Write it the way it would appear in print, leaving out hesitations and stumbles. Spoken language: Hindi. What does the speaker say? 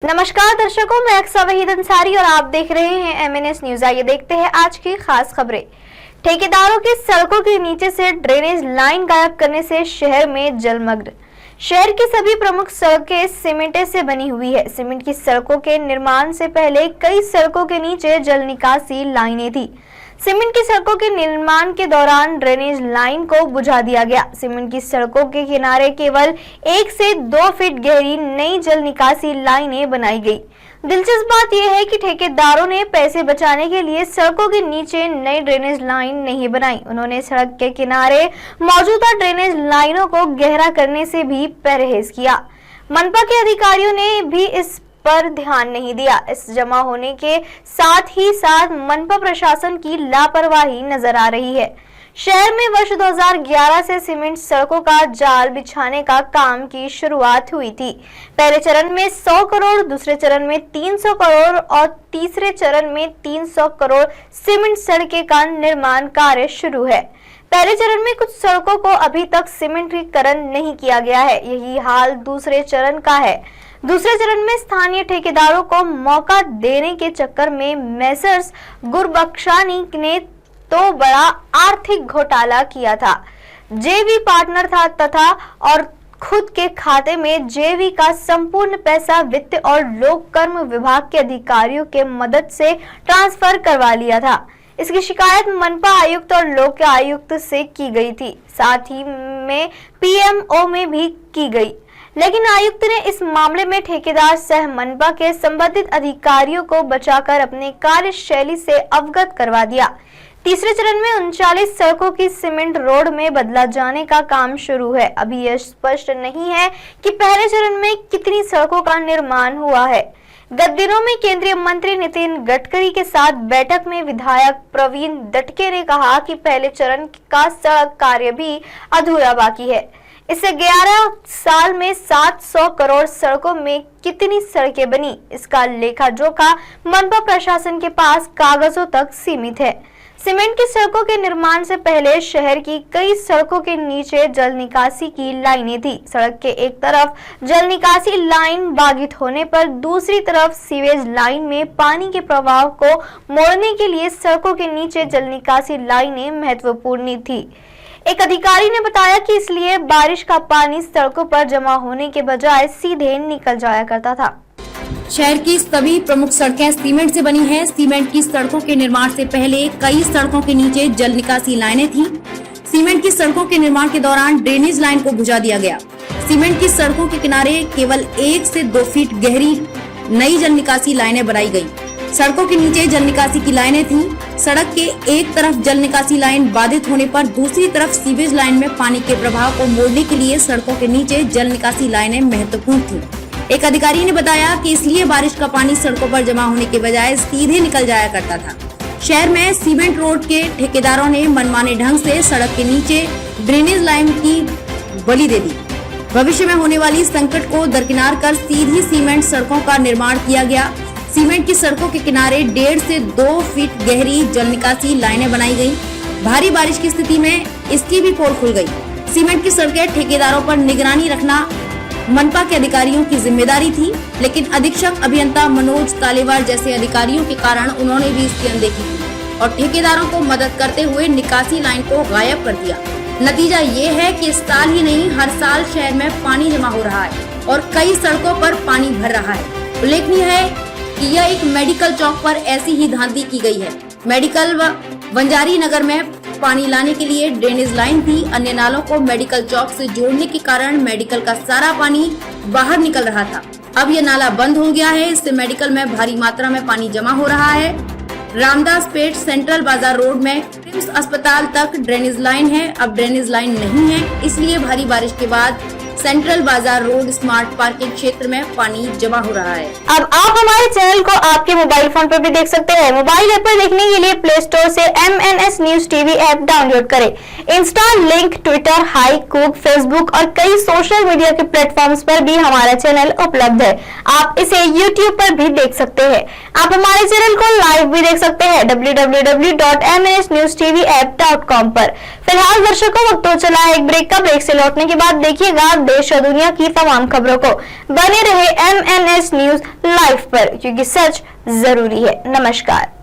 नमस्कार दर्शकों, मैं अक्सा वहीद अंसारी और आप देख रहे हैं एमएनएस न्यूज। आइए देखते हैं आज की खास खबरें। ठेकेदारों की सड़कों के नीचे से ड्रेनेज लाइन गायब करने से शहर में जलमग्न। शहर की सभी प्रमुख सड़कें सीमेंट से बनी हुई है। सीमेंट की सड़कों के निर्माण से पहले कई सड़कों के नीचे जल निकासी लाइनें थी। सीमेंट की सड़कों के निर्माण के दौरान ड्रेनेज लाइन को बुझा दिया गया। सीमेंट की सड़कों के किनारे केवल 1 से 2 फीट गहरी नई जल निकासी लाइनें बनाई गई। दिलचस्प बात यह है कि ठेकेदारों ने पैसे बचाने के लिए सड़कों के नीचे नई ड्रेनेज लाइन नहीं बनाई। उन्होंने सड़क के किनारे मौजूदा ड्रेनेज लाइनों को गहरा करने से भी परहेज किया। मनपा के अधिकारियों ने भी इस पर ध्यान नहीं दिया। इस जमा होने के साथ ही साथ मनपा प्रशासन की लापरवाही नजर आ रही है। शहर में वर्ष 2011 से सीमेंट सड़कों का जाल बिछाने का काम की शुरुआत हुई थी। पहले चरण में 100 करोड़, दूसरे चरण में 300 करोड़ और तीसरे चरण में 300 करोड़ सीमेंट सड़कें का निर्माण कार्य शुरू है। पहले चरण में कुछ सड़कों को अभी तक सीमेंटीकरण नहीं किया गया है। यही हाल दूसरे चरण का है। दूसरे चरण में स्थानीय ठेकेदारों को मौका देने के चक्कर में मेसर्स गुरबख्शानी ने तो बड़ा आर्थिक घोटाला किया था। जेवी पार्टनर था तथा और खुद के खाते में जेवी का संपूर्ण पैसा वित्त और लोक कर्म विभाग के अधिकारियों के मदद से ट्रांसफर करवा लिया था। इसकी शिकायत मनपा आयुक्त और लोक आयुक्त से की गई थी, साथ ही में पीएमओ में भी की गई, लेकिन आयुक्त ने इस मामले में ठेकेदार सह मनपा के संबंधित अधिकारियों को बचाकर अपने कार्यशैली से अवगत करवा दिया। तीसरे चरण में 39 सड़कों की सीमेंट रोड में बदला जाने का काम शुरू है। अभी यह स्पष्ट नहीं है कि पहले चरण में कितनी सड़कों का निर्माण हुआ है। गत दिनों में केंद्रीय मंत्री नितिन गडकरी के साथ बैठक में विधायक प्रवीण दटके ने कहा कि पहले चरण का सड़क कार्य भी अधूरा बाकी है। इससे 11 साल में 700 करोड़ सड़कों में कितनी सड़कें बनी, इसका लेखा जोखा मनपा प्रशासन के पास कागजों तक सीमित है। सीमेंट की सड़कों के निर्माण से पहले शहर की कई सड़कों के नीचे जल निकासी की लाइनें थी। सड़क के एक तरफ जल निकासी लाइन बाधित होने पर दूसरी तरफ सीवेज लाइन में पानी के प्रवाह को मोड़ने के लिए सड़कों के नीचे जल निकासी लाइनें महत्वपूर्ण थी। एक अधिकारी ने बताया कि इसलिए बारिश का पानी सड़कों पर जमा होने के बजाय सीधे निकल जाया करता था। शहर की सभी प्रमुख सड़कें सीमेंट से बनी हैं। सीमेंट की सड़कों के निर्माण से पहले कई सड़कों के नीचे जल निकासी लाइनें थीं। सीमेंट की सड़कों के निर्माण के दौरान ड्रेनेज लाइन को बुझा दिया गया। सीमेंट की सड़कों के किनारे केवल 1 से 2 फीट गहरी नई जल निकासी लाइनें बनाई गयी। सड़कों के नीचे जल निकासी की लाइनें थीं। सड़क के एक तरफ जल निकासी लाइन बाधित होने पर दूसरी तरफ सीवेज लाइन में पानी के प्रवाह को मोड़ने के लिए सड़कों के नीचे जल निकासी लाइनें महत्वपूर्ण थीं। एक अधिकारी ने बताया कि इसलिए बारिश का पानी सड़कों पर जमा होने के बजाय सीधे निकल जाया करता था। शहर में सीमेंट रोड के ठेकेदारों ने मनमाने ढंग से सड़क के नीचे ड्रेनेज लाइन की बलि दे दी। भविष्य में होने वाली संकट को दरकिनार कर सीधी सीमेंट सड़कों का निर्माण किया गया। सीमेंट की सड़कों के किनारे 1.5 से 2 फीट गहरी जल निकासी लाइनें बनाई गई। भारी बारिश की स्थिति में इसकी भी पोल खुल गई। सीमेंट की सड़कें ठेकेदारों पर निगरानी रखना मनपा के अधिकारियों की जिम्मेदारी थी, लेकिन अधीक्षक अभियंता मनोज तालेवार जैसे अधिकारियों के कारण उन्होंने भी इसकी अनदेखी की और ठेकेदारों को मदद करते हुए निकासी लाइन को गायब कर दिया। नतीजा ये है कि इस साल ही नहीं, हर साल शहर में पानी जमा हो रहा है और कई सड़कों पर पानी भर रहा है। उल्लेखनीय है कि यह एक मेडिकल चौक पर ऐसी ही धांधली की गई है। मेडिकल व वंजारी नगर में पानी लाने के लिए ड्रेनेज लाइन थी। अन्य नालों को मेडिकल चौक से जोड़ने के कारण मेडिकल का सारा पानी बाहर निकल रहा था। अब यह नाला बंद हो गया है। इससे मेडिकल में भारी मात्रा में पानी जमा हो रहा है। रामदास पेट सेंट्रल बाजार रोड में रिम्स अस्पताल तक ड्रेनेज लाइन है। अब ड्रेनेज लाइन नहीं है, इसलिए भारी बारिश के बाद सेंट्रल बाजार रोड स्मार्ट पार्किंग क्षेत्र में पानी जमा हो रहा है। अब आप हमारे चैनल को आपके मोबाइल फोन पर भी देख सकते हैं। मोबाइल ऐप पर देखने के लिए प्ले स्टोर से MNS news TV app download करें। इंस्टा, लिंक, ट्विटर, हाई कूक, फेसबुक और कई सोशल मीडिया के प्लेटफॉर्म्स पर भी हमारा चैनल उपलब्ध है। आप इसे YouTube पर भी देख सकते हैं। आप हमारे चैनल को लाइव भी देख सकते हैं www.mnsnewstvapp.com पर। फिलहाल दर्शकों, वक्त हो चला है एक ब्रेक का। ब्रेक से लौटने के बाद देखिएगा देश और दुनिया की तमाम खबरों को बने रहे MNS न्यूज लाइव पर, क्योंकि सच जरूरी है। नमस्कार।